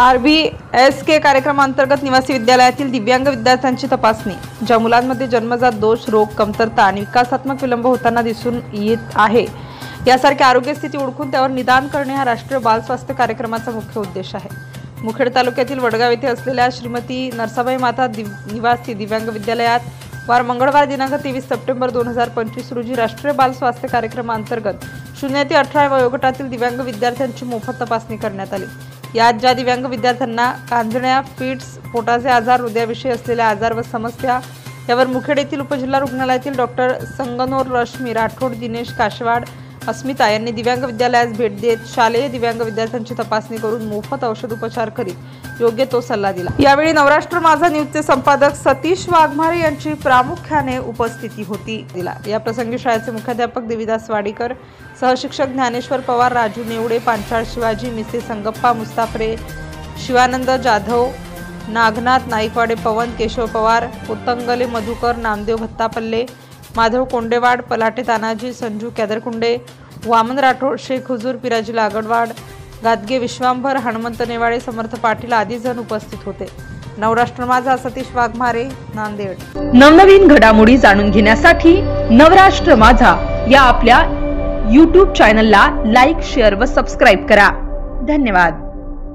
RBSK कार्यक्रमांतर्गत निवासी विद्यालयातील दिव्यांग विद्यार्थ्यांची तपासणी। ज्या मुलांमध्ये जन्मजात दोष, रोग, कमतरता आणि विकासात्मक विलंब होताना दिसून येत आहे, यासारखी आरोग्य स्थिती ओळखून त्यावर निदान करणे हा राष्ट्रीय बाल स्वास्थ्य कार्यक्रमाचा मुख्य उद्देश आहे। मुखेड तालुक्यातील वडगाव येथे असलेल्या श्रीमती नरसाबाई माता निवासी दिव्यांग विद्यालयात वार मंगळवार दिनांक 23 सप्टेंबर 2025 रोजी राष्ट्रीय बाल स्वास्थ्य कार्यक्रमांतर्गत 0 ते 18 वयोगटातील दिव्यांग विद्यार्थ्यांची मोफत तपासणी करण्यात आली। यात ज्या दिव्यांग विद्यार्थ्यांना कांजण्या, फिट्स, पोटाचे आजार, हृदयाविषयी असलेले आजार व समस्या यावर मुखेड येथील उपजिल्हा रुग्णालयातील डॉक्टर संगनोर रश्मी राठोड, दिनेश काशवाड, अस्मिता यांनी दिव्यांग विद्यालयास भेट देत शालेय दिव्यांग विद्यार्थ्यांची तपासणी करून मोफत औषध उपचार करीत योग्य तो सल्ला दिला। यावेळी नवराष्ट्र माझा न्यूजचे संपादक सतीश वाघमारे यांची प्रामुख्याने उपस्थिती होती। या प्रसंगी शाळेचे मुख्याध्यापक देविदास वाडीकर, सहशिक्षक ज्ञानेश्वर पवार, राजू नेवडे, पांचाळ शिवाजी, मिसे संगप्पा, मुस्ताफरे, शिवानंद जाधव, नागनाथ नाईकवाडे, पवन केशव पवार, उत्तंगले मधुकर, नामदेव भत्तापल्ले, माधव कोंडेवाड, पलाटे तानाजी, संजू कॅदरकुंडे, वामन राठोड, शेख हुजूर, पिराजी लागडवाड, गादगे विश्वांभर, हनुमंत नेवाळे, समर्थ पाटील आदी जण उपस्थित होते। नवराष्ट्र माझा, सतीश वाघमारे, नांदेड। नवनवीन घडामोडी जाणून घेण्यासाठी नवराष्ट्र माझा या आपल्या YouTube चॅनलला लाईक, शेअर व सबस्क्राईब करा। धन्यवाद।